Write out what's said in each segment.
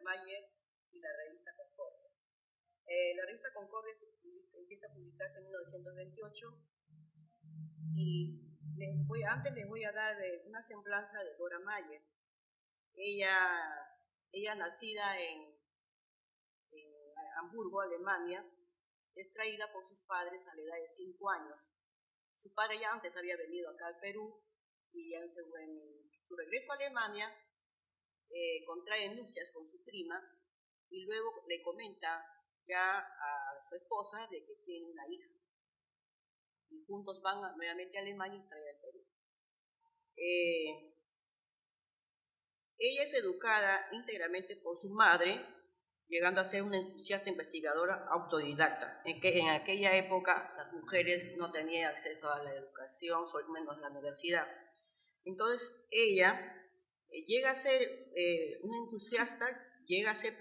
Mayer y la revista Concordia. La revista Concordia empieza a publicarse en 1928 y antes les voy a dar una semblanza de Dora Mayer. Ella nacida en Hamburgo, Alemania, es traída por sus padres a la edad de 5 años. Su padre ya antes había venido acá al Perú y en su regreso a Alemania contrae nupcias con su prima y luego le comenta ya a su esposa de que tiene una hija. Y juntos van nuevamente a Alemania y traen al Perú. Ella es educada íntegramente por su madre, llegando a ser una entusiasta investigadora autodidacta. En aquella época las mujeres no tenían acceso a la educación, solo menos la universidad. Entonces ella llega a ser una entusiasta, llega a ser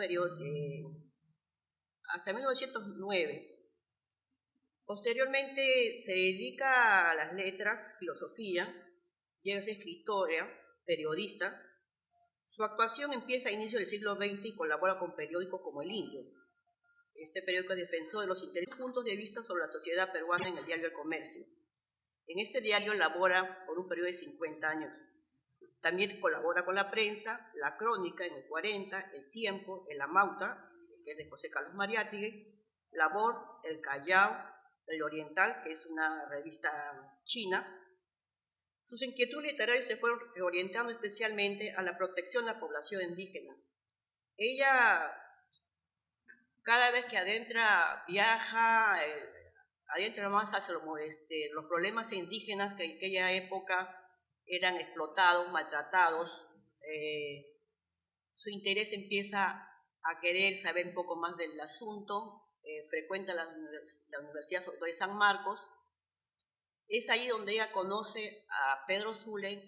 hasta 1909. Posteriormente se dedica a las letras, filosofía, llega a ser escritora, periodista. Su actuación empieza a inicio del siglo XX y colabora con periódicos como El Indio. Este periódico es defensor de los intereses y puntos de vista sobre la sociedad peruana en el diario El Comercio. En este diario labora por un periodo de 50 años. También colabora con la prensa, La Crónica en el 40, El Tiempo, El Amauta, que es de José Carlos Mariátegui, Labor, El Callao, El Oriental, que es una revista china. Sus inquietudes literarias se fueron orientando especialmente a la protección de la población indígena. Ella, cada vez que viaja, adentra más hacia los problemas indígenas que en aquella época eran explotados, maltratados. Su interés empieza a querer saber un poco más del asunto, frecuenta la Universidad sobre todo de San Marcos. Es ahí donde ella conoce a Pedro Zulen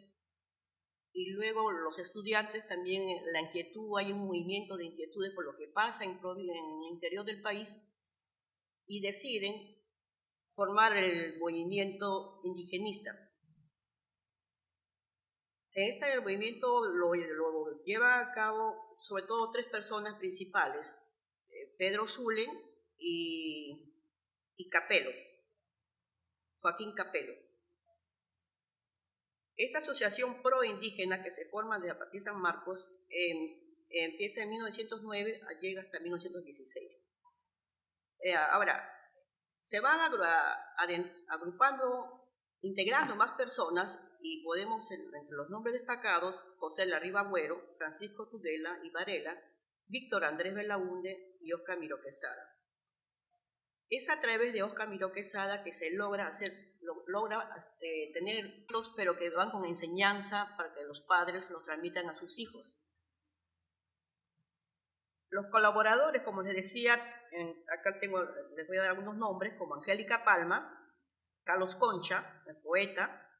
y luego los estudiantes también, la inquietud, hay un movimiento de inquietudes por lo que pasa en el interior del país y deciden formar el movimiento indigenista. El movimiento lo lleva a cabo sobre todo 3 personas principales, Pedro Zulen y Capelo. Joaquín Capelo. Esta asociación pro-indígena que se forma a partir de San Marcos empieza en 1909 y llega hasta 1916. Ahora, se van agrupando, integrando más personas y podemos, entre los nombres destacados, José Larriba Agüero, Francisco Tudela y Varela, Víctor Andrés Belaúnde y Óscar Miró Quesada. Es a través de Óscar Miró Quesada que se logra tener hijos, pero que van con enseñanza para que los padres los transmitan a sus hijos. Los colaboradores, como les decía, acá les voy a dar algunos nombres, como Angélica Palma, Carlos Concha, el poeta,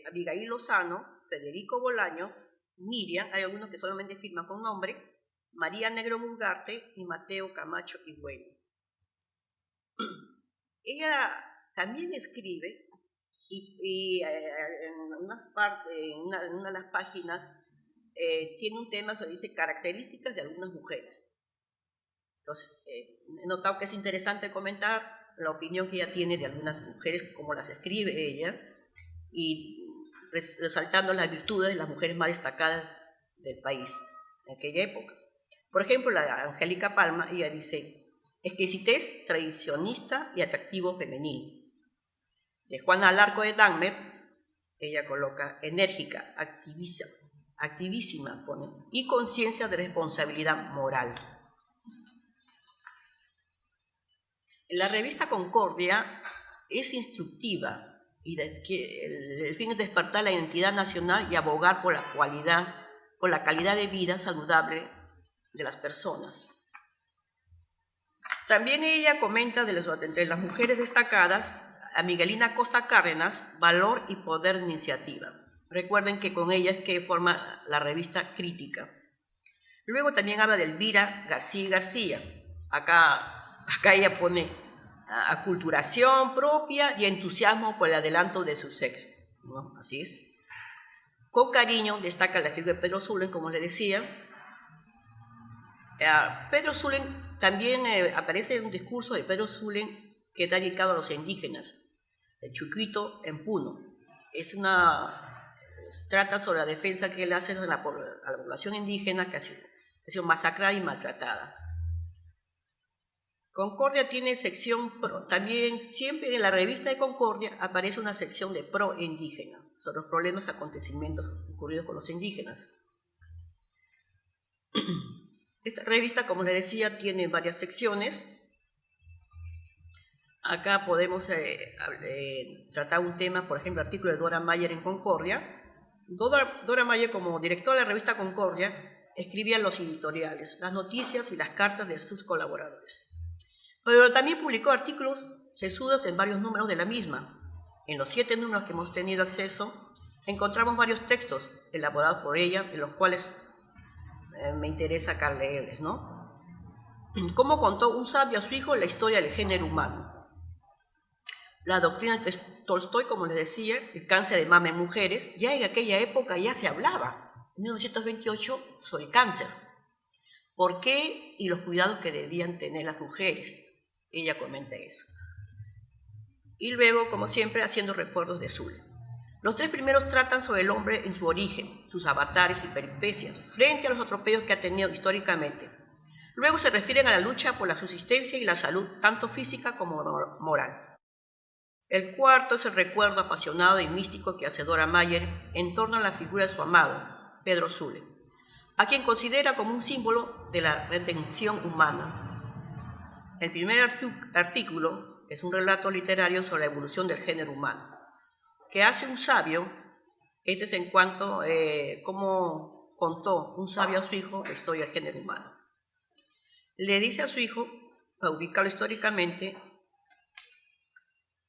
Abigail Lozano, Federico Bolaño, Miriam, hay algunos que solamente firman con nombre, María Negro Mungarte y Mateo Camacho Higüeño. Ella también escribe y en una de las páginas tiene un tema que dice características de algunas mujeres. Entonces, he notado que es interesante comentar la opinión que ella tiene de algunas mujeres, como las escribe ella, y resaltando las virtudes de las mujeres más destacadas del país en aquella época. Por ejemplo, la Angélica Palma, ella dice: exquisitez tradicionista y atractivo femenino. De Juana Alarco de Dahmer, ella coloca enérgica, activísima, pone, y conciencia de responsabilidad moral. La revista Concordia es instructiva y el fin es despertar la identidad nacional y abogar por la calidad de vida saludable de las personas. También ella comenta entre las mujeres destacadas a Miguelina Costa Cárdenas, valor y poder de iniciativa. Recuerden que con ella es que forma la revista Crítica. Luego también habla de Elvira García. Acá ella pone aculturación propia y entusiasmo por el adelanto de su sexo, ¿no? Así es. Con cariño destaca la figura de Pedro Zulen, como le decía. Pedro Zulem también aparece un discurso de Pedro Zulem que está dedicado a los indígenas, el Chucuito en Puno. Trata sobre la defensa que él hace a la población indígena que ha sido masacrada y maltratada. Concordia tiene sección pro. También siempre en la revista de Concordia aparece una sección de pro indígena, sobre los problemas y acontecimientos ocurridos con los indígenas. Esta revista, como les decía, tiene varias secciones. Acá podemos tratar un tema, por ejemplo, el artículo de Dora Mayer en Concordia. Dora Mayer, como directora de la revista Concordia, escribía los editoriales, las noticias y las cartas de sus colaboradores. Pero también publicó artículos sesudos en varios números de la misma. En los 7 números que hemos tenido acceso, encontramos varios textos elaborados por ella, en los cuales me interesa acá leerles, ¿no? Cómo contó un sabio a su hijo la historia del género humano. La doctrina de Tolstoy, como les decía, el cáncer de mama en mujeres, ya en aquella época ya se hablaba, en 1928, sobre el cáncer. ¿Por qué? Y los cuidados que debían tener las mujeres. Ella comenta eso. Y luego, como siempre, haciendo recuerdos de Zulem. Los 3 primeros tratan sobre el hombre en su origen, sus avatares y peripecias, frente a los atropellos que ha tenido históricamente. Luego se refieren a la lucha por la subsistencia y la salud, tanto física como moral. El cuarto es el recuerdo apasionado y místico que hace Dora Mayer en torno a la figura de su amado, Pedro Zulem, a quien considera como un símbolo de la redención humana. El primer artículo es un relato literario sobre la evolución del género humano, que hace un sabio. Este es en cuanto cómo contó un sabio a su hijo la historia del género humano. Le dice a su hijo, para ubicarlo históricamente,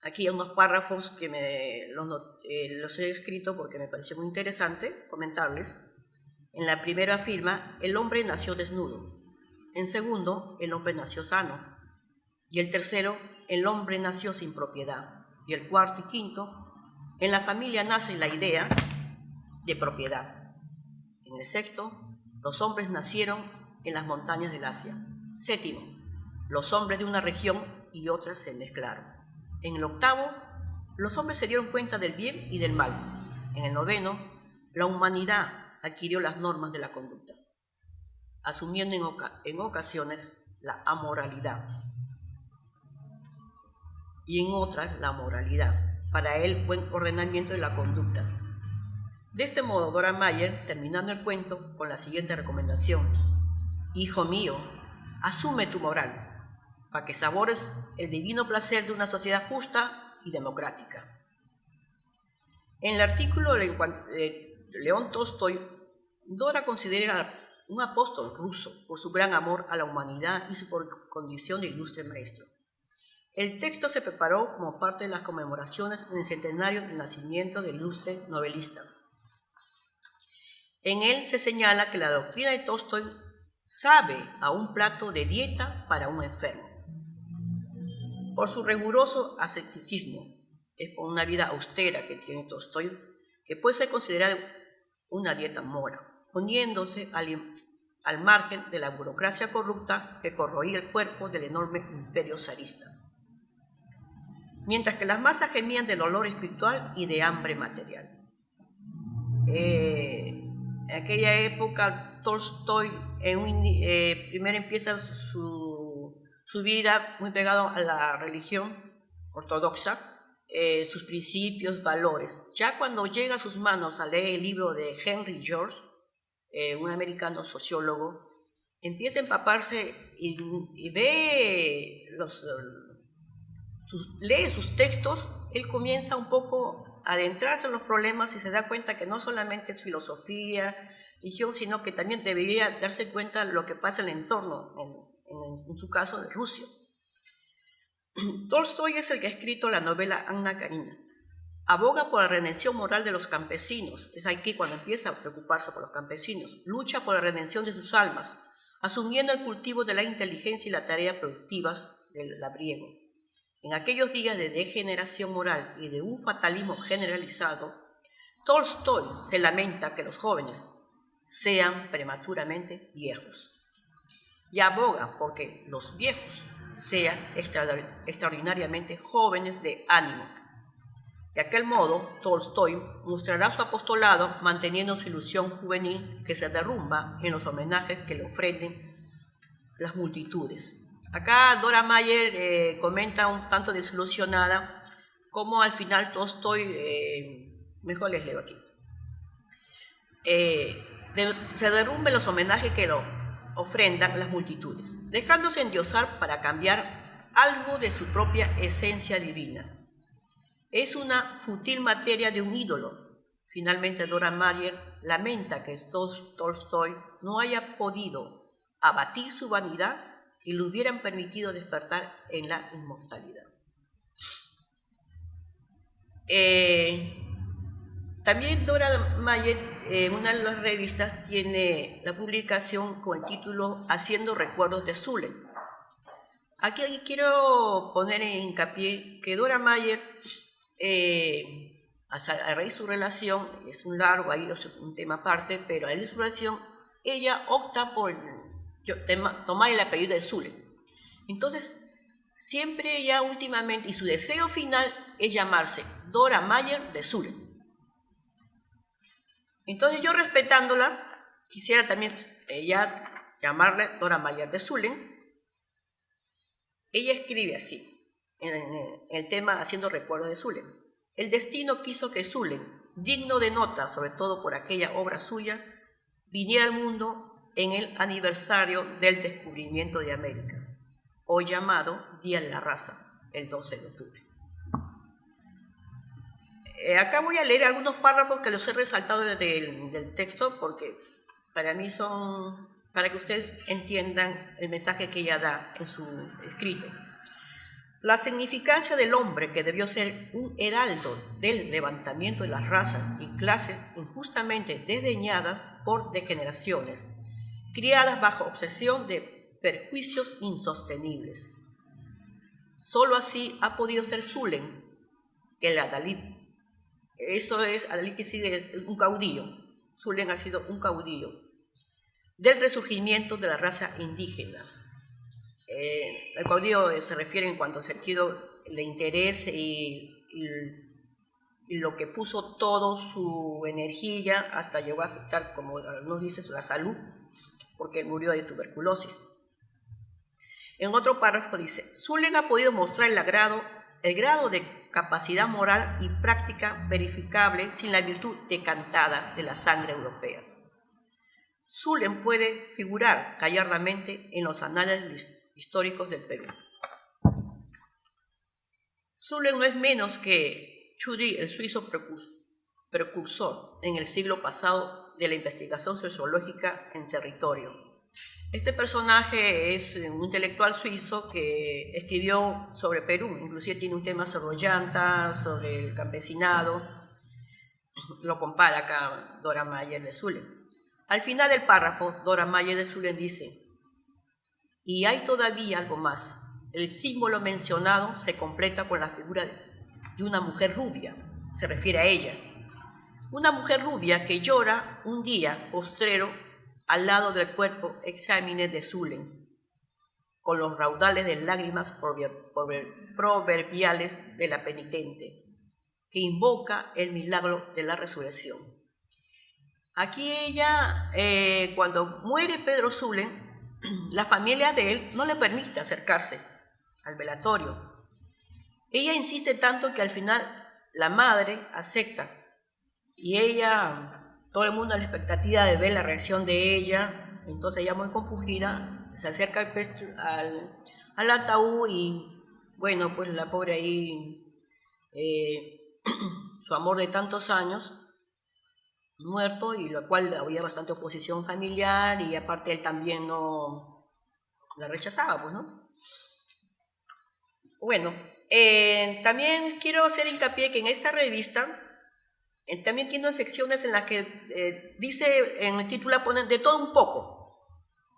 aquí hay unos párrafos que los he escrito porque me pareció muy interesante comentarles. En la primera afirma, el hombre nació desnudo. En segundo, el hombre nació sano. Y el tercero, el hombre nació sin propiedad. Y el cuarto y quinto, en la familia nace la idea de propiedad. En el sexto, los hombres nacieron en las montañas del Asia. Séptimo, los hombres de una región y otras se mezclaron. En el octavo, los hombres se dieron cuenta del bien y del mal. En el noveno, la humanidad adquirió las normas de la conducta, asumiendo en ocasiones la amoralidad y en otras la moralidad, para el buen ordenamiento de la conducta. De este modo, Dora Mayer, terminando el cuento con la siguiente recomendación: hijo mío, asume tu moral, para que sabores el divino placer de una sociedad justa y democrática. En el artículo de León Tolstoy, Dora considera un apóstol ruso por su gran amor a la humanidad y su condición de ilustre maestro. El texto se preparó como parte de las conmemoraciones en el centenario del nacimiento del ilustre novelista. En él se señala que la doctrina de Tolstoy sabe a un plato de dieta para un enfermo. Por su riguroso asceticismo, es por una vida austera que tiene Tolstoy, que puede ser considerada una dieta mora, poniéndose al margen de la burocracia corrupta que corroía el cuerpo del enorme imperio zarista. Mientras que las masas gemían de dolor espiritual y de hambre material. En aquella época, Tolstoy primero empieza su vida muy pegado a la religión ortodoxa, sus principios, valores. Ya cuando llega a sus manos a leer el libro de Henry George, un americano sociólogo, empieza a empaparse y ve lee sus textos. Él comienza un poco a adentrarse en los problemas y se da cuenta que no solamente es filosofía, religión, sino que también debería darse cuenta de lo que pasa en el entorno, en su caso de Rusia. Tolstoy es el que ha escrito la novela Anna Karenina. Aboga por la redención moral de los campesinos, es aquí cuando empieza a preocuparse por los campesinos. Lucha por la redención de sus almas, asumiendo el cultivo de la inteligencia y la tarea productivas del labriego. En aquellos días de degeneración moral y de un fatalismo generalizado, Tolstoy se lamenta que los jóvenes sean prematuramente viejos. y aboga porque los viejos sean extraordinariamente jóvenes de ánimo. De aquel modo, Tolstoy mostrará su apostolado manteniendo su ilusión juvenil que se derrumba en los homenajes que le ofrecen las multitudes. Acá Dora Mayer comenta un tanto desilusionada cómo al final Tolstoy, mejor les leo aquí, se derrumben los homenajes que lo ofrendan las multitudes, dejándose endiosar para cambiar algo de su propia esencia divina. Es una fútil materia de un ídolo. Finalmente Dora Mayer lamenta que Tolstoy no haya podido abatir su vanidad y le hubieran permitido despertar en la inmortalidad. También Dora Mayer en una de las revistas tiene la publicación con el título Haciendo recuerdos de Zulen. Aquí quiero poner en hincapié que Dora Mayer, a raíz de su relación, es un largo, ahí es un tema aparte, pero a raíz de su relación, ella opta por tomar el apellido de Zulen. Entonces, siempre ella últimamente, y su deseo final es llamarse Dora Mayer de Zulen. Entonces yo respetándola, quisiera también llamarle Dora Mayer de Zulen. Ella escribe así, en el tema Haciendo recuerdos de Zulen. El destino quiso que Zulen, digno de nota, sobre todo por aquella obra suya, viniera al mundo en el aniversario del descubrimiento de América, hoy llamado Día de la Raza, el 12 de octubre. Acá voy a leer algunos párrafos que los he resaltado del texto porque para mí son, para que ustedes entiendan el mensaje que ella da en su escrito. La significancia del hombre que debió ser un heraldo del levantamiento de las razas y clases injustamente desdeñadas por degeneraciones, criadas bajo obsesión de perjuicios insostenibles. Solo así ha podido ser Zulen, el adalid. Eso es, adalid que sigue es un caudillo. Zulen ha sido un caudillo del resurgimiento de la raza indígena. El caudillo se refiere en cuanto al sentido de interés y lo que puso toda su energía hasta llegó a afectar, como nos dice, la salud, porque murió de tuberculosis. En otro párrafo dice, Zulen ha podido mostrar el grado de capacidad moral y práctica verificable sin la virtud decantada de la sangre europea. Zulen puede figurar gallardamente en los anales históricos del Perú. Zulen no es menos que Tschudi, el suizo precursor en el siglo pasado de la investigación sociológica en territorio. Este personaje es un intelectual suizo que escribió sobre Perú, inclusive tiene un tema sobre Ollanta, sobre el campesinado, lo compara acá Dora Mayer de Zulen. Al final del párrafo, Dora Mayer de Zulen dice, y hay todavía algo más. El símbolo mencionado se completa con la figura de una mujer rubia, se refiere a ella. Una mujer rubia que llora un día postrero al lado del cuerpo exámine de Zulen, con los raudales de lágrimas proverbiales de la penitente, que invoca el milagro de la resurrección. Aquí ella, cuando muere Pedro Zulen, la familia de él no le permite acercarse al velatorio. Ella insiste tanto que al final la madre acepta y ella, todo el mundo a la expectativa de ver la reacción de ella, entonces ella muy compungida se acerca al ataúd y bueno, pues la pobre ahí, su amor de tantos años, muerto, y lo cual había bastante oposición familiar y aparte él también no la rechazaba, pues, ¿no? Bueno, también quiero hacer hincapié que en esta revista también tiene secciones en las que dice, en el título pone de todo un poco,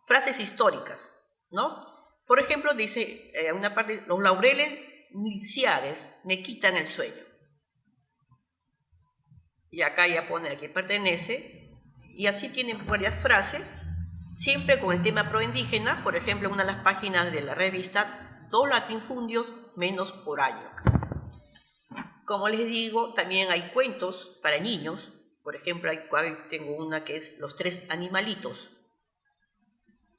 frases históricas, ¿no? Por ejemplo, dice una parte, los laureles miliciares me quitan el sueño. Y acá ya pone a quién pertenece, y así tiene varias frases siempre con el tema proindígena. Por ejemplo, en una de las páginas de la revista, 2 latifundios menos por año. Como les digo, también hay cuentos para niños. Por ejemplo, tengo una que es Los 3 animalitos.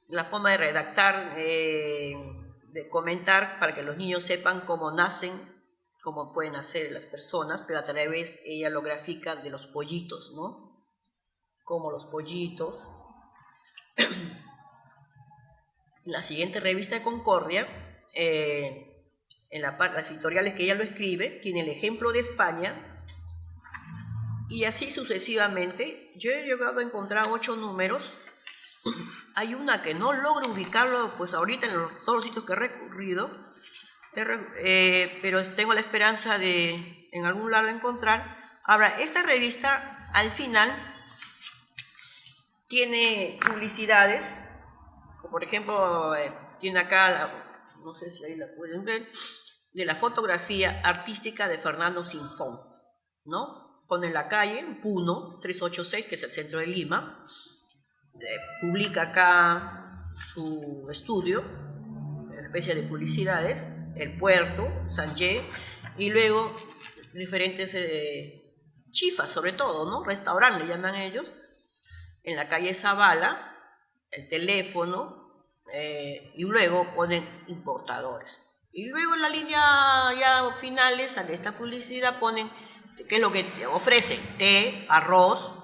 La forma de redactar, de comentar, para que los niños sepan cómo nacen, cómo pueden nacer las personas, pero a través ella lo grafica de los pollitos, ¿no? Como los pollitos. La siguiente revista de Concordia, en las editoriales que ella lo escribe, tiene el ejemplo de España, y así sucesivamente. Yo he llegado a encontrar 8 números. Hay una que no logro ubicarlo, pues ahorita en todos los sitios que he recurrido, pero tengo la esperanza de en algún lado encontrar. Ahora, esta revista al final tiene publicidades, como por ejemplo, tiene acá, no sé si ahí la pueden ver, de la fotografía artística de Fernando Sinfón, ¿no? Pone en la calle, en Puno, 386, que es el centro de Lima. Publica acá su estudio, una especie de publicidades, el puerto, Sanje, y luego diferentes chifas, sobre todo, ¿no? Restaurantes, le llaman ellos, en la calle Zavala, el teléfono, y luego ponen importadores. Y luego en la línea ya finales de esta publicidad ponen qué es lo que ofrecen: té, arroz.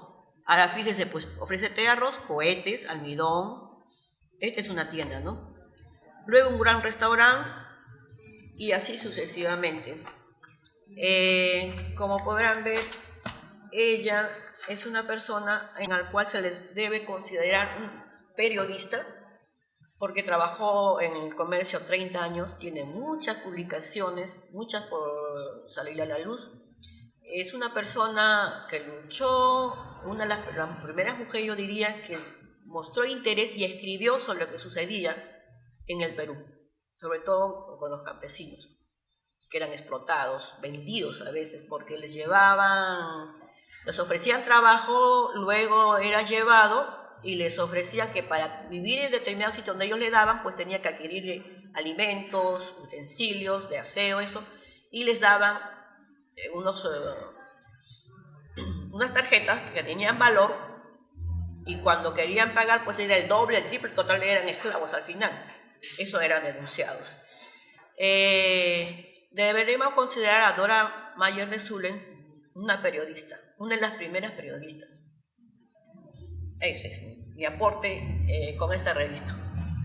Ahora fíjese, pues ofrece té, arroz, cohetes, almidón. Esta es una tienda, ¿no? Luego un gran restaurante y así sucesivamente. Como podrán ver, ella es una persona en la cual se les debe considerar un periodista, porque trabajó en el comercio 30 años, tiene muchas publicaciones, muchas por salir a la luz. Es una persona que luchó, una de las primeras mujeres, yo diría, que mostró interés y escribió sobre lo que sucedía en el Perú, sobre todo con los campesinos, que eran explotados, vendidos a veces, porque les ofrecían trabajo, luego era llevado y les ofrecían que para vivir en determinados sitios donde ellos le daban, pues tenía que adquirir alimentos, utensilios de aseo, eso, y les daban unas tarjetas que tenían valor, y cuando querían pagar pues era el doble, el triple, total eran esclavos al final. Eso eran denunciados. Deberíamos considerar a Dora Mayer de Zulen una periodista, una de las primeras periodistas. Ese es mi aporte con esta revista.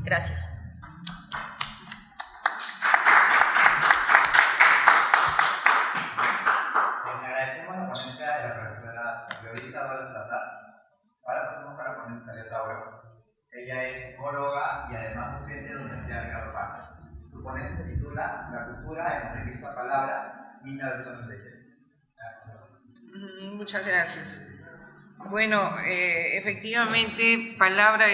Gracias. Ella es psicóloga y además docente de la Universidad de Ricardo Paz. Su ponencia se titula La cultura en la revista Palabra, 1996. Muchas gracias. Bueno, efectivamente, Palabra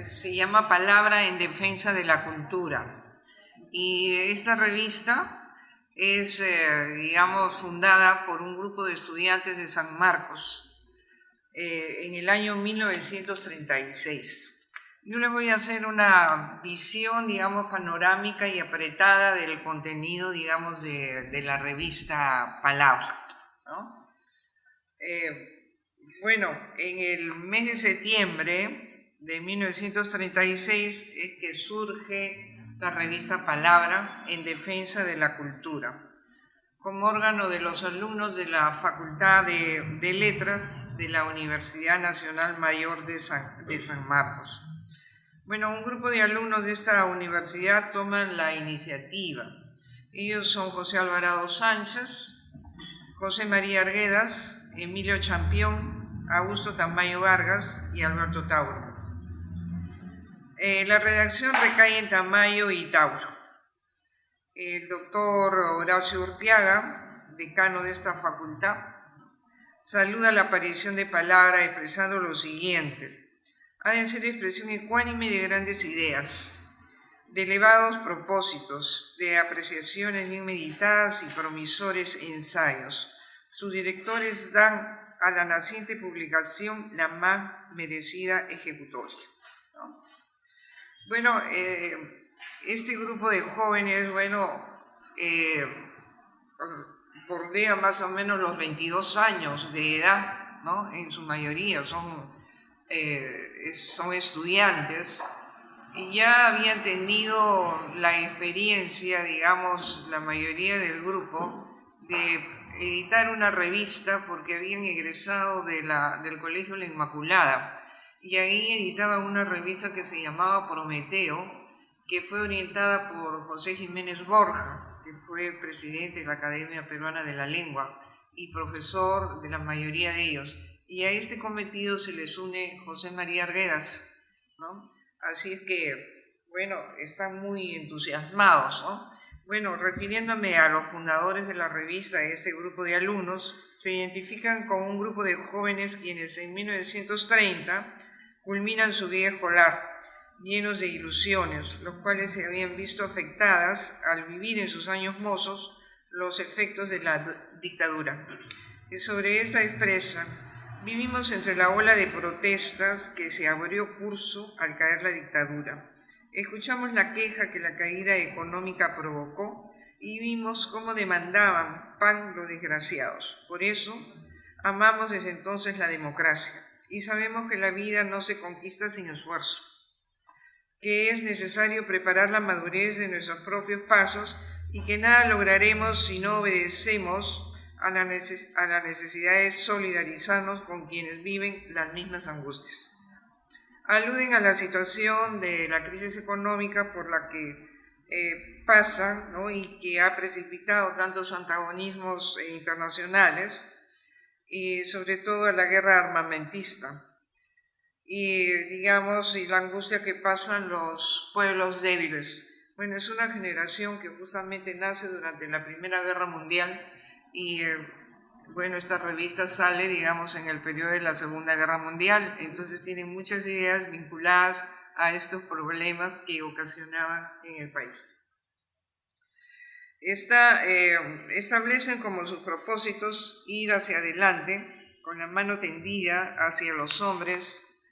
se llama Palabra en Defensa de la Cultura. Y esta revista es, digamos, fundada por un grupo de estudiantes de San Marcos en el año 1936. Yo les voy a hacer una visión, digamos, panorámica y apretada del contenido, digamos, de la revista Palabra, ¿no? Bueno, en el mes de septiembre de 1936 es que surge la revista Palabra en Defensa de la Cultura, como órgano de los alumnos de la Facultad de Letras de la Universidad Nacional Mayor de San Marcos. Bueno, un grupo de alumnos de esta universidad toman la iniciativa. Ellos son José Alvarado Sánchez, José María Arguedas, Emilio Champión, Augusto Tamayo Vargas y Alberto Tauro. La redacción recae en Tamayo y Tauro. El doctor Horacio Urtiaga, decano de esta facultad, saluda la aparición de Palabra expresando lo siguientes: ha de ser expresión ecuánime de grandes ideas, de elevados propósitos, de apreciaciones bien meditadas y promisores ensayos. Sus directores dan a la naciente publicación la más merecida ejecutoria, ¿no? Bueno, este grupo de jóvenes, bordea más o menos los 22 años de edad, ¿no? En su mayoría son estudiantes y ya habían tenido la experiencia, digamos, la mayoría del grupo, de editar una revista porque habían egresado del Colegio La Inmaculada y ahí editaban una revista que se llamaba Prometeo, que fue orientada por José Jiménez Borja, que fue presidente de la Academia Peruana de la Lengua y profesor de la mayoría de ellos. Y a este cometido se les une José María Arguedas, ¿no? Así es que, bueno, están muy entusiasmados, ¿no? Bueno, refiriéndome a los fundadores de la revista, este grupo de alumnos, se identifican con un grupo de jóvenes quienes en 1930 culminan su vida escolar, llenos de ilusiones, los cuales se habían visto afectadas al vivir en sus años mozos los efectos de la dictadura. Y sobre esa expresa, vivimos entre la ola de protestas que se abrió curso al caer la dictadura. Escuchamos la queja que la caída económica provocó y vimos cómo demandaban pan los desgraciados. Por eso, amamos desde entonces la democracia y sabemos que la vida no se conquista sin esfuerzo, que es necesario preparar la madurez de nuestros propios pasos y que nada lograremos si no obedecemos a la necesidad de solidarizarnos con quienes viven las mismas angustias. Aluden a la situación de la crisis económica por la que pasan, ¿no? Y que ha precipitado tantos antagonismos internacionales y sobre todo a la guerra armamentista y digamos y la angustia que pasan los pueblos débiles. Bueno, es una generación que justamente nace durante la Primera Guerra Mundial y bueno, esta revista sale, digamos, en el periodo de la Segunda Guerra Mundial, entonces tienen muchas ideas vinculadas a estos problemas que ocasionaban en el país. Establecen como sus propósitos ir hacia adelante, con la mano tendida hacia los hombres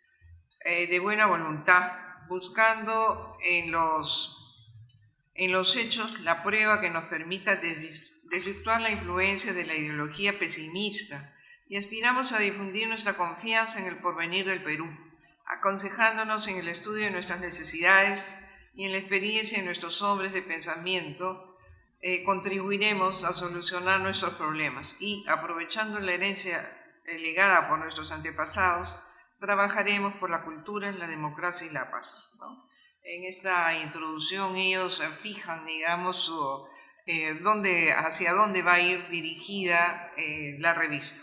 de buena voluntad, buscando en los hechos la prueba que nos permita desvirtuar la influencia de la ideología pesimista y aspiramos a difundir nuestra confianza en el porvenir del Perú, aconsejándonos en el estudio de nuestras necesidades y en la experiencia de nuestros hombres de pensamiento, contribuiremos a solucionar nuestros problemas y, aprovechando la herencia legada por nuestros antepasados, trabajaremos por la cultura, la democracia y la paz, ¿no? En esta introducción ellos fijan, digamos, hacia dónde va a ir dirigida la revista.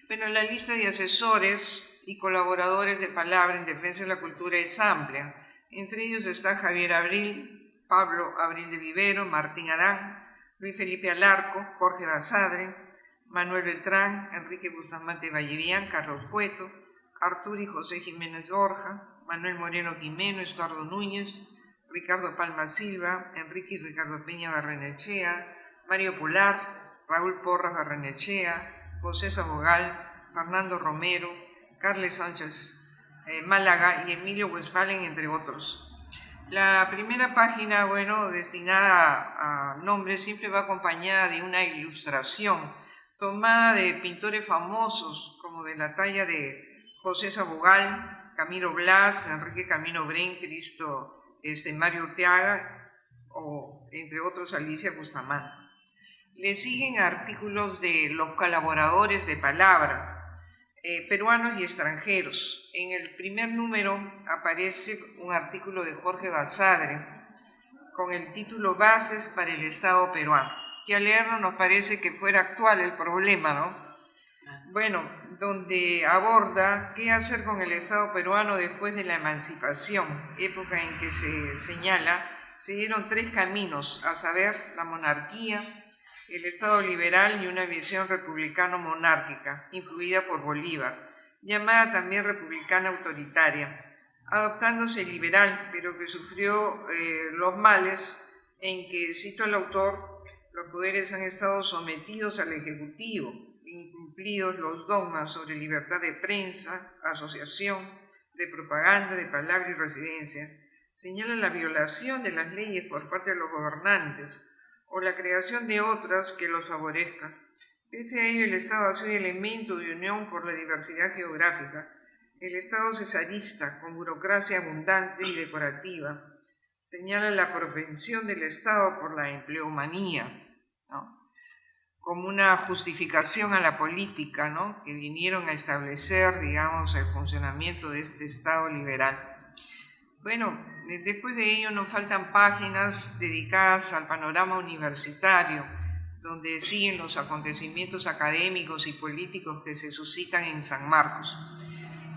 Bueno, la lista de asesores y colaboradores de Palabra en Defensa de la Cultura es amplia. Entre ellos está Javier Abril, Pablo Abril de Vivero, Martín Adán, Luis Felipe Alarco, Jorge Basadre, Manuel Beltrán, Enrique Bustamante Vallevián, Carlos Cueto, Arturo y José Jiménez Borja, Manuel Moreno Jimeno, Estuardo Núñez, Ricardo Palma Silva, Enrique y Ricardo Peña Barrenechea, Mario Polar, Raúl Porras Barrenechea, José Sabogal, Fernando Romero, Carles Sánchez Málaga y Emilio Westphalen, entre otros. La primera página, bueno, destinada a nombres, siempre va acompañada de una ilustración tomada de pintores famosos, como de la talla de José Sabogal, Camilo Blas, Enrique Camino Bren, Cristo Mario Urteaga, o entre otros Alicia Bustamante. Le siguen artículos de los colaboradores de Palabra, peruanos y extranjeros. En el primer número aparece un artículo de Jorge Basadre con el título Bases para el Estado peruano, que al leerlo nos parece que fuera actual el problema, ¿no? Bueno, donde aborda qué hacer con el Estado peruano después de la emancipación, época en que se señala, se dieron tres caminos, a saber, la monarquía, el Estado liberal y una visión republicano-monárquica, influida por Bolívar, llamada también republicana autoritaria, adoptándose liberal, pero que sufrió los males en que, cito al autor, los poderes han estado sometidos al Ejecutivo, incumplidos los dogmas sobre libertad de prensa, asociación, de propaganda, de palabra y residencia, Señala la violación de las leyes por parte de los gobernantes o la creación de otras que los favorezcan. Pese a ello, el Estado ha sido elemento de unión por la diversidad geográfica. El Estado cesarista, con burocracia abundante y decorativa, señala la propensión del Estado por la empleomanía, ¿no?, como una justificación a la política, ¿no?, que vinieron a establecer, digamos, el funcionamiento de este Estado liberal. Bueno, después de ello nos faltan páginas dedicadas al panorama universitario, donde siguen los acontecimientos académicos y políticos que se suscitan en San Marcos.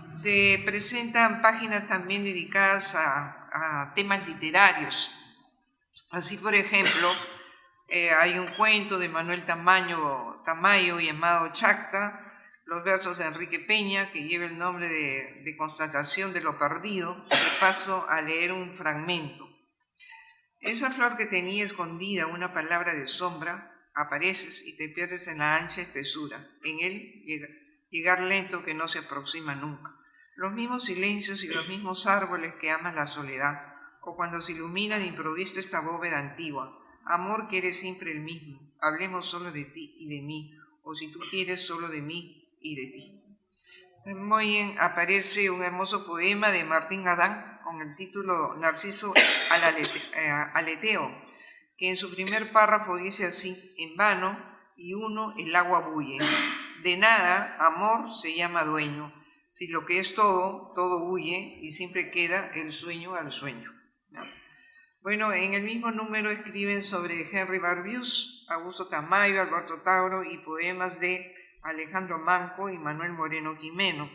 Se presentan páginas también dedicadas a temas literarios. Así, por ejemplo, hay un cuento de Manuel Tamayo llamado Chacta, los versos de Enrique Peña, que lleva el nombre de Constatación de lo Perdido. Que paso a leer un fragmento. Esa flor que tenía escondida una palabra de sombra, apareces y te pierdes en la ancha espesura. En él llegar lento que no se aproxima nunca. Los mismos silencios y los mismos árboles que amas la soledad, o cuando se ilumina de improviso esta bóveda antigua. Amor que eres siempre el mismo, hablemos solo de ti y de mí, o si tú quieres solo de mí y de ti. Muy bien, aparece un hermoso poema de Martín Adán con el título Narciso Aleteo, que en su primer párrafo dice así: en vano y uno el agua bulle, de nada amor se llama dueño, si lo que es todo, todo huye y siempre queda el sueño al sueño. ¿No? Bueno, en el mismo número escriben sobre Henry Barbius, Augusto Tamayo, Alberto Tauro y poemas de Alejandro Manco y Manuel Moreno Jimeno.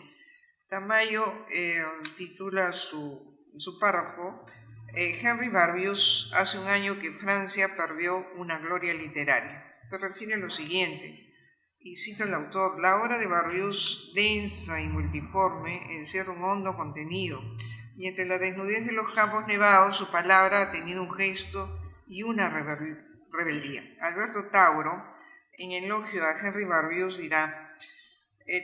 Tamayo titula su párrafo Henry Barbius, hace un año que Francia perdió una gloria literaria. Se refiere a lo siguiente, y cita al autor: la obra de Barbius, densa y multiforme, encierra un hondo contenido, y entre la desnudez de los campos nevados su palabra ha tenido un gesto y una rebeldía. Alberto Tauro, en elogio a Henry Barbius, dirá: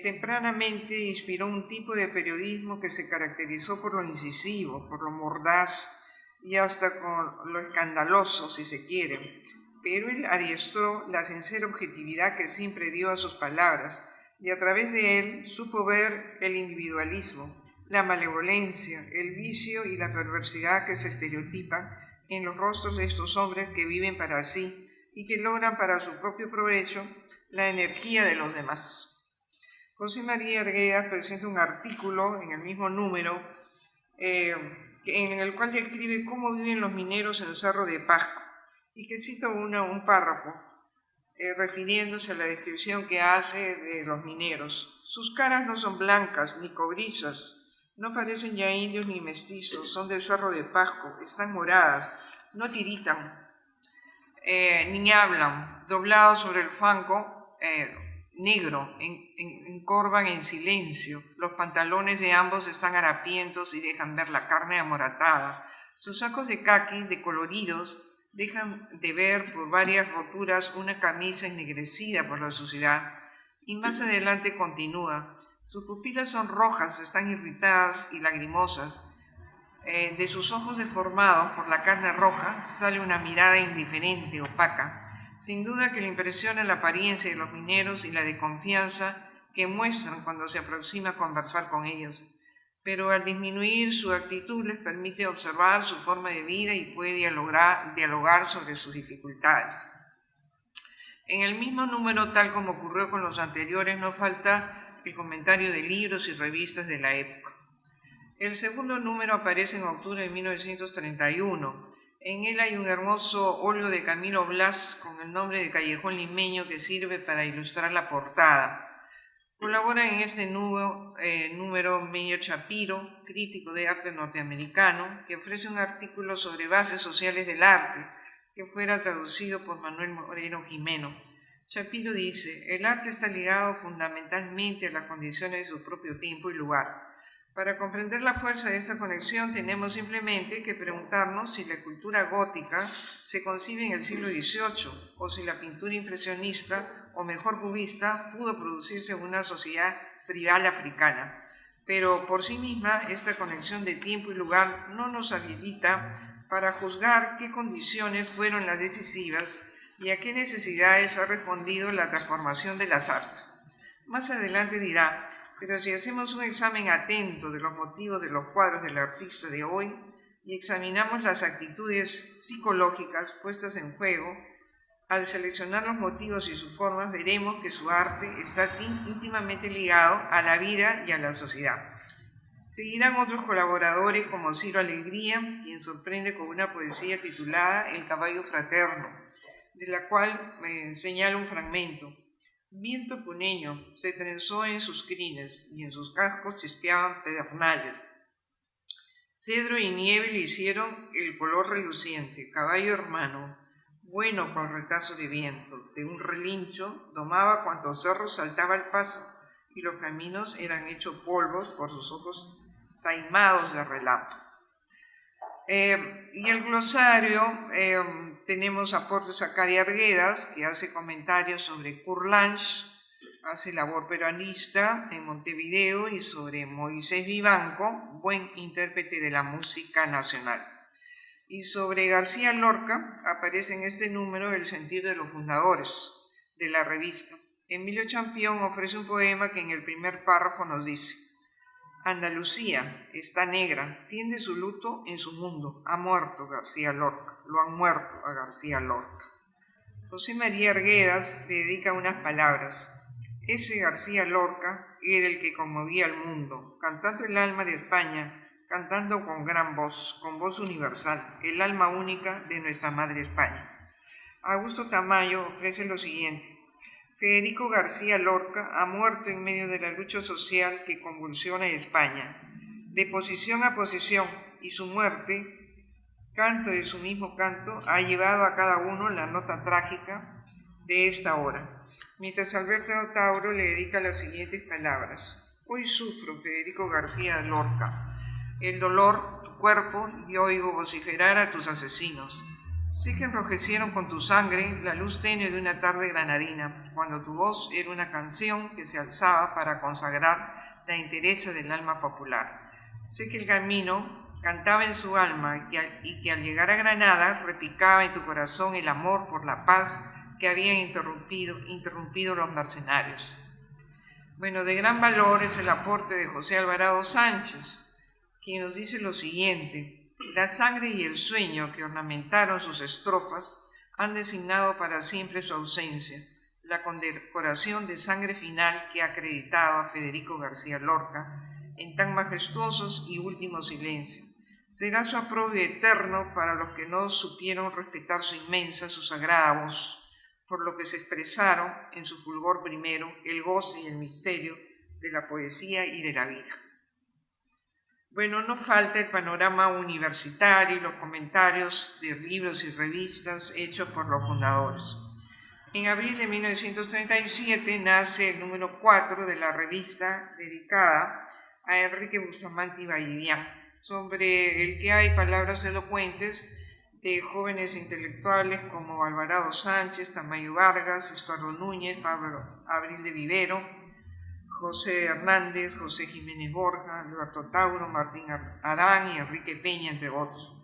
tempranamente inspiró un tipo de periodismo que se caracterizó por lo incisivo, por lo mordaz y hasta con lo escandaloso, si se quiere, pero él adiestró la sincera objetividad que siempre dio a sus palabras, y a través de él supo ver el individualismo, la malevolencia, el vicio y la perversidad que se estereotipan en los rostros de estos hombres que viven para sí y que logran para su propio provecho la energía de los demás. José María Arguedas presenta un artículo en el mismo número en el cual describe cómo viven los mineros en el Cerro de Pasco, y que cita un párrafo refiriéndose a la descripción que hace de los mineros. Sus caras no son blancas ni cobrizas, no parecen ya indios ni mestizos, son del Cerro de Pasco, están moradas, no tiritan, ni hablan, doblados sobre el fango negro, encorvan en silencio. Los pantalones de ambos están harapientos y dejan ver la carne amoratada. Sus sacos de caqui, decoloridos, dejan de ver por varias roturas una camisa ennegrecida por la suciedad. Y más adelante continúa: sus pupilas son rojas, están irritadas y lagrimosas. De sus ojos deformados por la carne roja sale una mirada indiferente, opaca. Sin duda que le impresiona la apariencia de los mineros y la desconfianza que muestran cuando se aproxima a conversar con ellos, pero al disminuir su actitud les permite observar su forma de vida y puede dialogar sobre sus dificultades. En el mismo número, tal como ocurrió con los anteriores, no falta el comentario de libros y revistas de la época. El segundo número aparece en octubre de 1931. En él hay un hermoso óleo de Camilo Blas con el nombre de Callejón Limeño que sirve para ilustrar la portada. Colabora en este número Meyer Shapiro, crítico de arte norteamericano, que ofrece un artículo sobre bases sociales del arte que fuera traducido por Manuel Moreno Jimeno. Shapiro dice: el arte está ligado fundamentalmente a las condiciones de su propio tiempo y lugar. Para comprender la fuerza de esta conexión tenemos simplemente que preguntarnos si la cultura gótica se concibe en el siglo XVIII o si la pintura impresionista, o mejor cubista, pudo producirse en una sociedad tribal africana. pero por sí misma esta conexión de tiempo y lugar no nos habilita para juzgar qué condiciones fueron las decisivas y a qué necesidades ha respondido la transformación de las artes. Más adelante dirá, pero si hacemos un examen atento de los motivos de los cuadros del artista de hoy y examinamos las actitudes psicológicas puestas en juego, al seleccionar los motivos y sus formas veremos que su arte está íntimamente ligado a la vida y a la sociedad. Seguirán otros colaboradores como Ciro Alegría, quien sorprende con una poesía titulada El caballo fraterno, de la cual señala un fragmento. Viento puneño se trenzó en sus crines y en sus cascos chispeaban pedernales. Cedro y nieve le hicieron el color reluciente. Caballo hermano, bueno con retazo de viento, de un relincho domaba cuantos cerros saltaba al paso y los caminos eran hechos polvos por sus ojos taimados de relámpago. Y el glosario, tenemos aportes acá de Arguedas, que hace comentarios sobre Curlange, hace labor peronista en Montevideo, y sobre Moisés Vivanco, buen intérprete de la música nacional. Y sobre García Lorca aparece en este número el sentir de los fundadores de la revista. Emilio Champión ofrece un poema que en el primer párrafo nos dice: Andalucía está negra, tiende su luto en su mundo. Ha muerto García Lorca, lo han muerto a García Lorca. José María Arguedas le dedica unas palabras. Ese García Lorca era el que conmovía al mundo, cantando el alma de España, cantando con gran voz, con voz universal, el alma única de nuestra madre España. Augusto Tamayo ofrece lo siguiente. Federico García Lorca ha muerto en medio de la lucha social que convulsiona España, de posición a posición, y su muerte, canto de su mismo canto, ha llevado a cada uno la nota trágica de esta hora. Mientras Alberto Tauro le dedica las siguientes palabras. Hoy sufro, Federico García Lorca, el dolor, tu cuerpo, y oigo vociferar a tus asesinos. Sé que enrojecieron con tu sangre la luz tenue de una tarde granadina, cuando tu voz era una canción que se alzaba para consagrar la entereza del alma popular. Sé que el camino cantaba en su alma y que al llegar a Granada repicaba en tu corazón el amor por la paz que habían interrumpido los mercenarios. Bueno, de gran valor es el aporte de José Alvarado Sánchez, quien nos dice lo siguiente. La sangre y el sueño que ornamentaron sus estrofas han designado para siempre su ausencia, la condecoración de sangre final que ha acreditado a Federico García Lorca en tan majestuosos y últimos silencios. Será su aprobio eterno para los que no supieron respetar su inmensa, su sagrada voz, por lo que se expresaron en su fulgor primero el goce y el misterio de la poesía y de la vida. Bueno, no falta el panorama universitario y los comentarios de libros y revistas hechos por los fundadores. En abril de 1937 nace el número 4 de la revista dedicada a Enrique Bustamante Vallivian, sobre el que hay palabras elocuentes de jóvenes intelectuales como Alvarado Sánchez, Tamayo Vargas, Estuardo Núñez, Pablo Abril de Vivero, José Hernández, José Jiménez Borja, Alberto Tauro, Martín Adán y Enrique Peña, entre otros.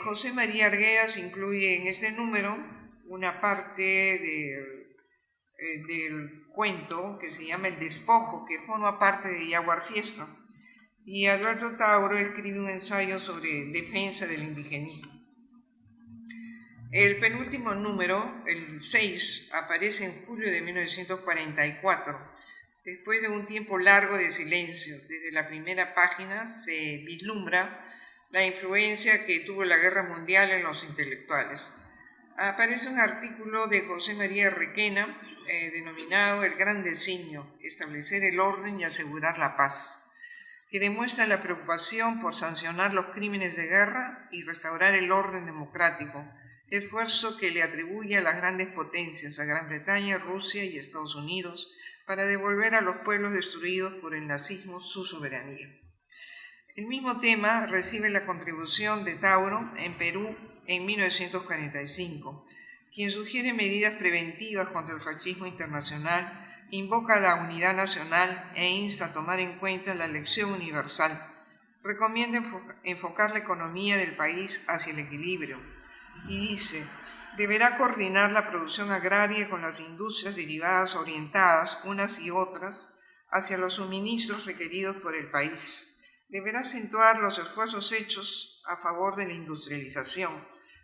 José María Arguedas incluye en este número una parte del cuento que se llama El Despojo, que forma parte de Yaguar Fiesta, y Alberto Tauro escribe un ensayo sobre defensa del indigenismo. El penúltimo número, el 6, aparece en julio de 1944, después de un tiempo largo de silencio. Desde la primera página se vislumbra la influencia que tuvo la Guerra Mundial en los intelectuales. Aparece un artículo de José María Requena, denominado El Gran Designio, establecer el orden y asegurar la paz, que demuestra la preocupación por sancionar los crímenes de guerra y restaurar el orden democrático, esfuerzo que le atribuye a las grandes potencias, a Gran Bretaña, Rusia y Estados Unidos, para devolver a los pueblos destruidos por el nazismo su soberanía. El mismo tema recibe la contribución de Tauro en Perú en 1945, quien sugiere medidas preventivas contra el fascismo internacional invoca la unidad nacional e insta a tomar en cuenta la lección universal. Recomienda enfocar la economía del país hacia el equilibrio y dice: deberá coordinar la producción agraria con las industrias derivadas orientadas, unas y otras, hacia los suministros requeridos por el país. Deberá acentuar los esfuerzos hechos a favor de la industrialización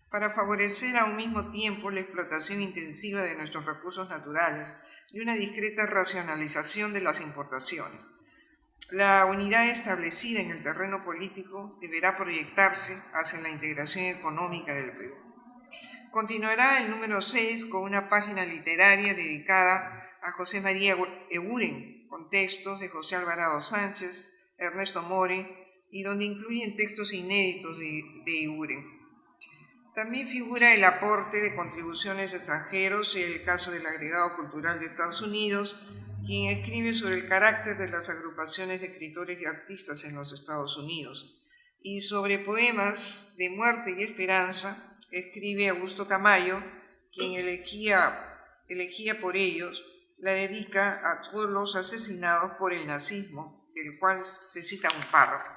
para favorecer a un mismo tiempo la explotación intensiva de nuestros recursos naturales y una discreta racionalización de las importaciones. La unidad establecida en el terreno político deberá proyectarse hacia la integración económica del Perú. Continuará el número 6 con una página literaria dedicada a José María Eguren, con textos de José Alvarado Sánchez, Ernesto More, y donde incluyen textos inéditos de Eguren. También figura el aporte de contribuciones extranjeros, el caso del agregado cultural de Estados Unidos, quien escribe sobre el carácter de las agrupaciones de escritores y artistas en los Estados Unidos. Y sobre poemas de muerte y esperanza, escribe Augusto Tamayo, quien elegía por ellos, la dedica a todos los asesinados por el nazismo, del cual se cita un párrafo.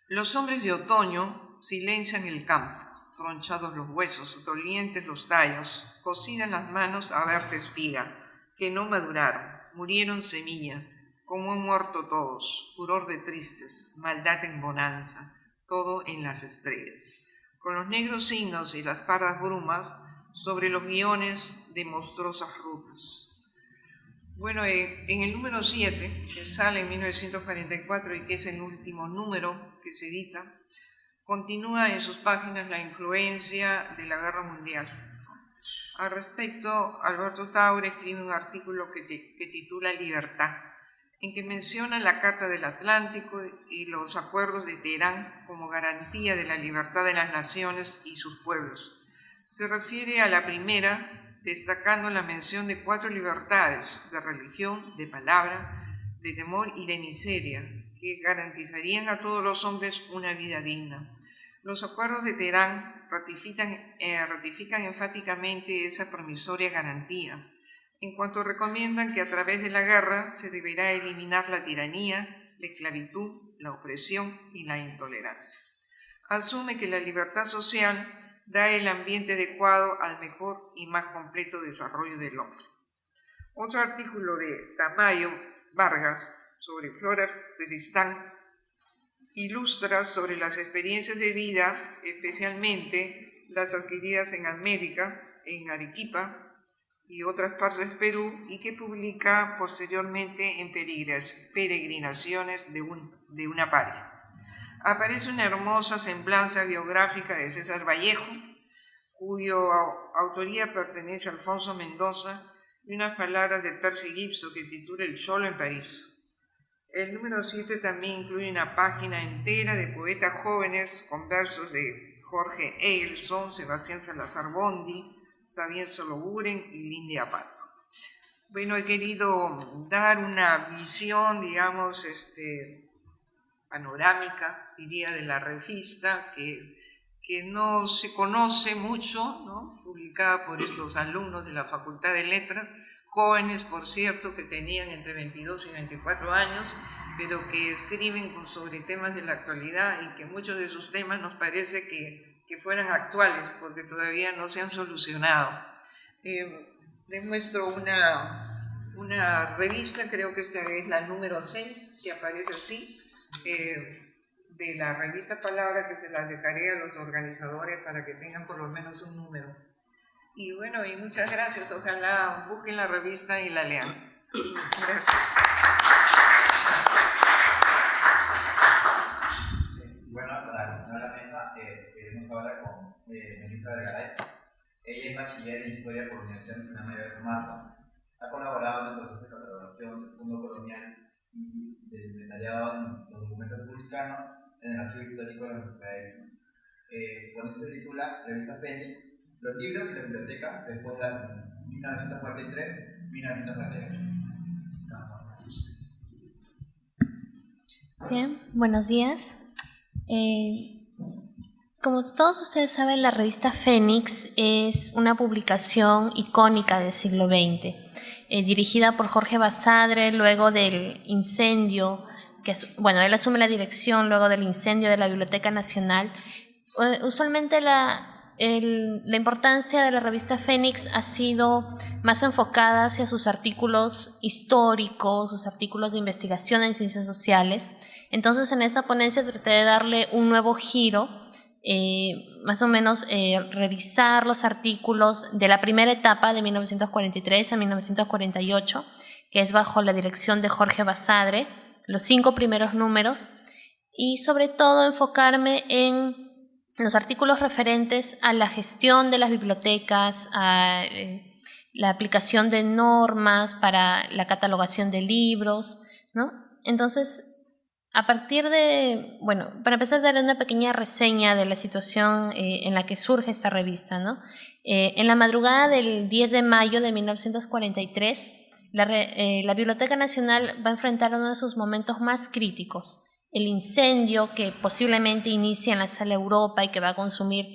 Los hombres de otoño silencian el campo, tronchados los huesos, dolientes los tallos, cocidas las manos a verte espiga, que no maduraron, murieron semilla, como han muerto todos, furor de tristes, maldad en bonanza, todo en las estrellas. Con los negros signos y las pardas brumas sobre los guiones de monstruosas rutas. Bueno, en el número 7, que sale en 1944 y que es el último número que se edita, continúa en sus páginas la influencia de la Guerra Mundial. Al respecto, Alberto Taure escribe un artículo que titula Libertad, en que menciona la Carta del Atlántico y los acuerdos de Teherán como garantía de la libertad de las naciones y sus pueblos. Se refiere a la primera, destacando la mención de 4 libertades: de religión, de palabra, de temor y de miseria, que garantizarían a todos los hombres una vida digna. Los acuerdos de Teherán ratifican enfáticamente esa promisoria garantía, en cuanto recomiendan que a través de la guerra se deberá eliminar la tiranía, la esclavitud, la opresión y la intolerancia. Asume que la libertad social da el ambiente adecuado al mejor y más completo desarrollo del hombre. Otro artículo de Tamayo Vargas sobre Flora Tristán ilustra sobre las experiencias de vida, especialmente las adquiridas en América, en Arequipa y otras partes del Perú, y que publica posteriormente en Peregrinaciones de una paria. Aparece una hermosa semblanza biográfica de César Vallejo, cuya autoría pertenece a Alfonso Mendoza, y unas palabras de Percy Gibson que titula El Cholo en París. El número 7 también incluye una página entera de poetas jóvenes con versos de Jorge Eilson, Sebastián Salazar Bondi, Xavier Sologuren y Lindy Apato. Bueno, he querido dar una visión, digamos, panorámica, diría, de la revista, que no se conoce mucho, ¿no? Publicada por estos alumnos de la Facultad de Letras, jóvenes, por cierto, que tenían entre 22 y 24 años, pero que escriben sobre temas de la actualidad y que muchos de sus temas nos parece que fueran actuales, porque todavía no se han solucionado. Les muestro una revista, creo que esta es la número 6, que aparece así, de la revista Palabra, que se las dejaré a los organizadores para que tengan por lo menos un número. Y bueno, y muchas gracias. Ojalá busquen la revista y la lean. Gracias. Bueno, para continuar la mesa, seguimos ahora con Melissa Vergaray. Ella es bachiller en Historia por la Universidad Nacional Mayor de Marcos. Ha colaborado en el proceso de catalogación del Fondo Colonial y del inventariado en los documentos republicanos en el Archivo Histórico de la Universidad de Lima. Su ponencia se titula Revista Fénix, los libros y la biblioteca después de las 1943-1948. Bien, buenos días. Como todos ustedes saben, la revista Fénix es una publicación icónica del siglo XX, dirigida por Jorge Basadre luego del incendio, él asume la dirección luego del incendio de la Biblioteca Nacional. Usualmente la importancia de la revista Fénix ha sido más enfocada hacia sus artículos históricos, sus artículos de investigación en ciencias sociales. Entonces, en esta ponencia traté de darle un nuevo giro, más o menos revisar los artículos de la primera etapa de 1943 a 1948, que es bajo la dirección de Jorge Basadre, los 5 primeros números, y sobre todo enfocarme en los artículos referentes a la gestión de las bibliotecas, a la aplicación de normas para la catalogación de libros, ¿no? Entonces, a partir de, para empezar, daré una pequeña reseña de la situación en la que surge esta revista, ¿no? En la madrugada del 10 de mayo de 1943, la Biblioteca Nacional va a enfrentar uno de sus momentos más críticos, el incendio que posiblemente inicia en la Sala Europa y que va a consumir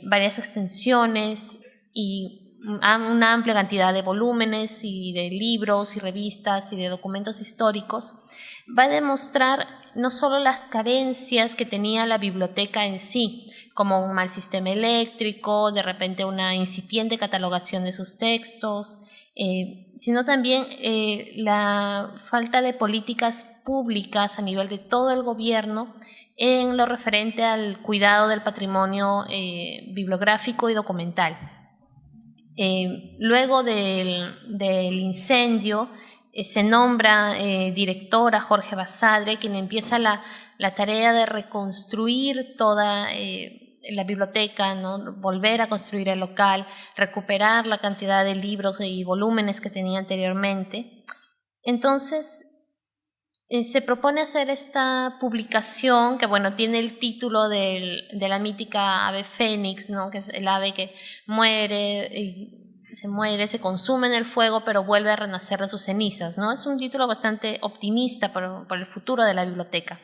varias extensiones y una amplia cantidad de volúmenes y de libros y revistas y de documentos históricos. Va a demostrar no solo las carencias que tenía la biblioteca en sí, como un mal sistema eléctrico, de repente una incipiente catalogación de sus textos, sino también la falta de políticas públicas a nivel de todo el gobierno en lo referente al cuidado del patrimonio bibliográfico y documental. Luego del incendio, se nombra director a Jorge Basadre, quien empieza la tarea de reconstruir toda la biblioteca, ¿no? Volver a construir el local, recuperar la cantidad de libros y volúmenes que tenía anteriormente. Entonces, se propone hacer esta publicación que, tiene el título de la mítica ave fénix, ¿no? Que es el ave que se consume en el fuego, pero vuelve a renacer de sus cenizas, ¿no? Es un título bastante optimista por el futuro de la biblioteca.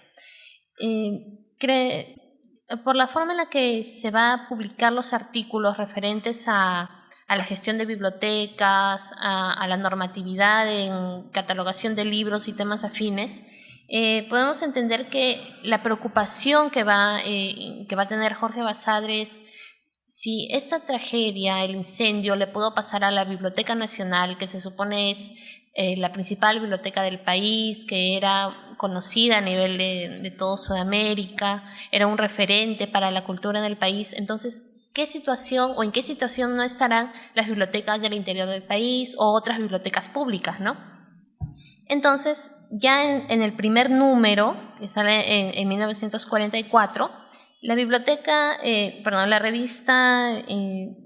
Por la forma en la que se va a publicar los artículos referentes a la gestión de bibliotecas, a la normatividad en catalogación de libros y temas afines, podemos entender que la preocupación que va a tener Jorge Basadre es: si esta tragedia, el incendio, le pudo pasar a la Biblioteca Nacional, que se supone es la principal biblioteca del país, que era conocida a nivel de todo Sudamérica, era un referente para la cultura del país, entonces, ¿en qué situación no estarán las bibliotecas del interior del país o otras bibliotecas públicas, ¿no? Entonces, ya en el primer número, que sale en 1944, la revista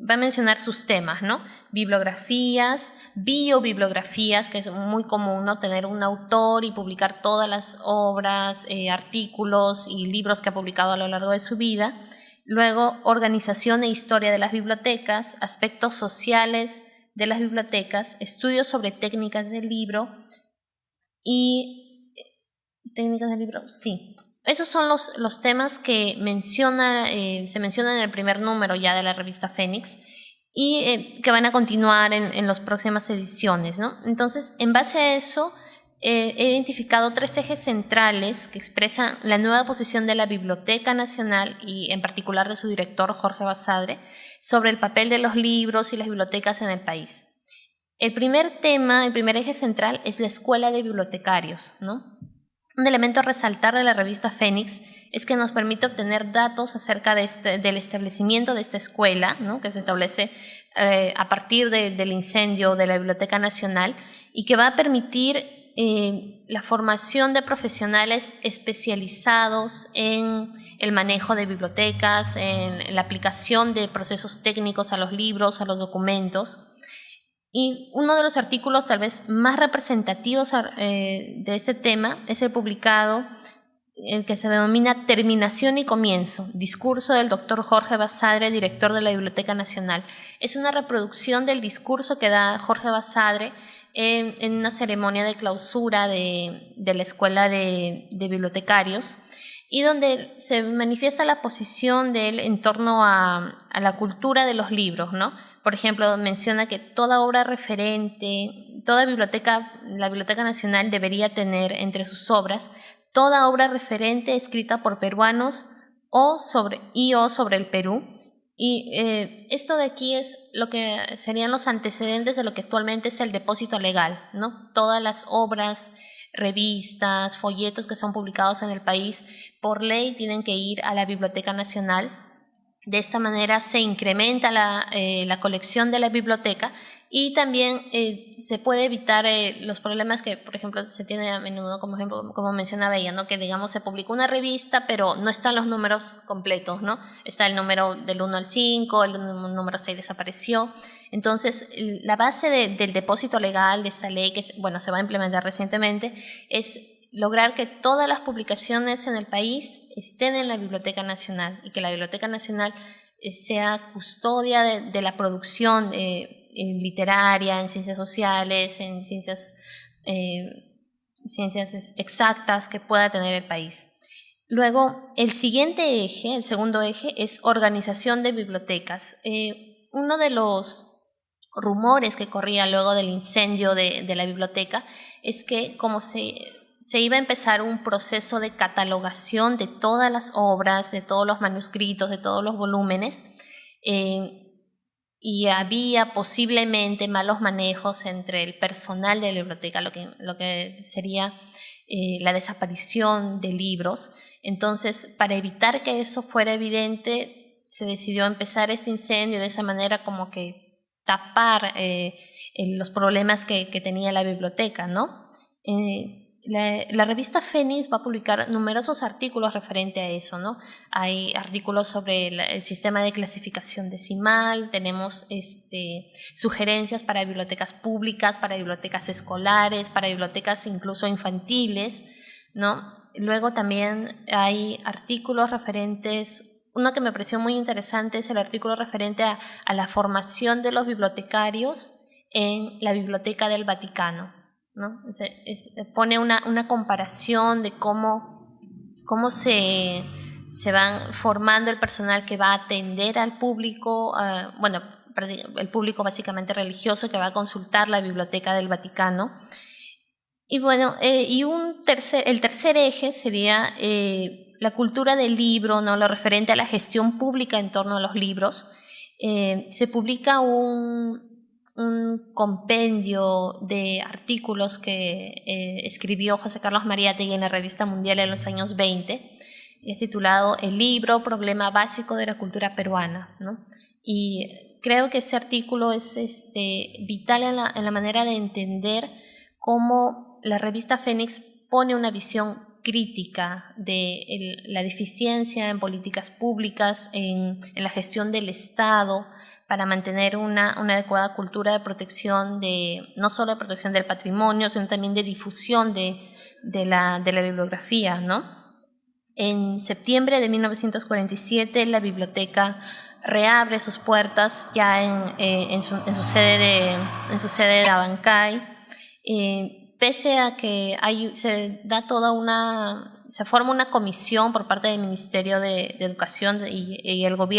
va a mencionar sus temas, ¿no? Bibliografías, biobibliografías, que es muy común, ¿no? Tener un autor y publicar todas las obras, artículos y libros que ha publicado a lo largo de su vida. Luego, organización e historia de las bibliotecas, aspectos sociales de las bibliotecas, estudios sobre técnicas del libro y... ¿Técnicas del libro? Sí. Esos son los temas que se mencionan en el primer número ya de la revista Fénix y que van a continuar en las próximas ediciones, ¿no? Entonces, en base a eso, he identificado 3 ejes centrales que expresan la nueva posición de la Biblioteca Nacional y en particular de su director, Jorge Basadre, sobre el papel de los libros y las bibliotecas en el país. El primer eje central es la Escuela de Bibliotecarios, ¿no? Un elemento a resaltar de la revista Fénix es que nos permite obtener datos acerca del establecimiento de esta escuela, ¿no? Que se establece a partir del incendio de la Biblioteca Nacional y que va a permitir la formación de profesionales especializados en el manejo de bibliotecas, en la aplicación de procesos técnicos a los libros, a los documentos. Y uno de los artículos tal vez más representativos de este tema es el publicado, el que se denomina Terminación y Comienzo, discurso del doctor Jorge Basadre, director de la Biblioteca Nacional. Es una reproducción del discurso que da Jorge Basadre en una ceremonia de clausura de la Escuela de Bibliotecarios. y donde se manifiesta la posición de él en torno a la cultura de los libros, ¿no? Por ejemplo, menciona que toda obra referente, toda biblioteca, la Biblioteca Nacional debería tener entre sus obras toda obra referente escrita por peruanos o sobre el Perú. Y esto de aquí es lo que serían los antecedentes de lo que actualmente es el depósito legal, ¿no? Todas las obras, revistas, folletos que son publicados en el país, por ley tienen que ir a la Biblioteca Nacional. De esta manera se incrementa la colección de la biblioteca y también se puede evitar los problemas que, por ejemplo, se tiene a menudo, como mencionaba ella, ¿no? Que digamos se publicó una revista, pero no están los números completos, ¿no? Está el número del 1 al 5, el número 6 desapareció. Entonces, la base del depósito legal de esta ley, que se va a implementar recientemente, es lograr que todas las publicaciones en el país estén en la Biblioteca Nacional y que la Biblioteca Nacional sea custodia de la producción literaria, en ciencias sociales, en ciencias exactas que pueda tener el país. Luego, el siguiente eje, el segundo eje, es organización de bibliotecas. Uno de los rumores que corría luego del incendio de la biblioteca es que como se iba a empezar un proceso de catalogación de todas las obras, de todos los manuscritos, de todos los volúmenes, y había posiblemente malos manejos entre el personal de la biblioteca, lo que sería la desaparición de libros. Entonces, para evitar que eso fuera evidente, se decidió empezar este incendio de esa manera, como que tapar los problemas que tenía la biblioteca, ¿no? La revista Fénix va a publicar numerosos artículos referente a eso, ¿no? Hay artículos sobre el sistema de clasificación decimal, tenemos sugerencias para bibliotecas públicas, para bibliotecas escolares, para bibliotecas incluso infantiles, ¿no? Luego también hay artículos referentes, uno que me pareció muy interesante es el artículo referente a la formación de los bibliotecarios en la Biblioteca del Vaticano, ¿no? Pone una comparación de cómo se van formando el personal que va a atender al público, el público básicamente religioso que va a consultar la Biblioteca del Vaticano. Y el tercer eje sería la cultura del libro, ¿no? Lo referente a la gestión pública en torno a los libros. Se publica un compendio de artículos que escribió José Carlos Mariátegui en la Revista Mundial en los años 20, y es titulado El libro, problema básico de la cultura peruana, ¿no? Y creo que ese artículo es vital en la manera de entender cómo la revista Fénix pone una visión crítica de la deficiencia en políticas públicas, en la gestión del Estado, para mantener una adecuada cultura de protección, no solo de protección del patrimonio, sino también de difusión de la bibliografía, ¿no? En septiembre de 1947 la biblioteca reabre sus puertas ya en su sede de Abancay, pese a que se forma una comisión por parte del Ministerio de Educación y el gobierno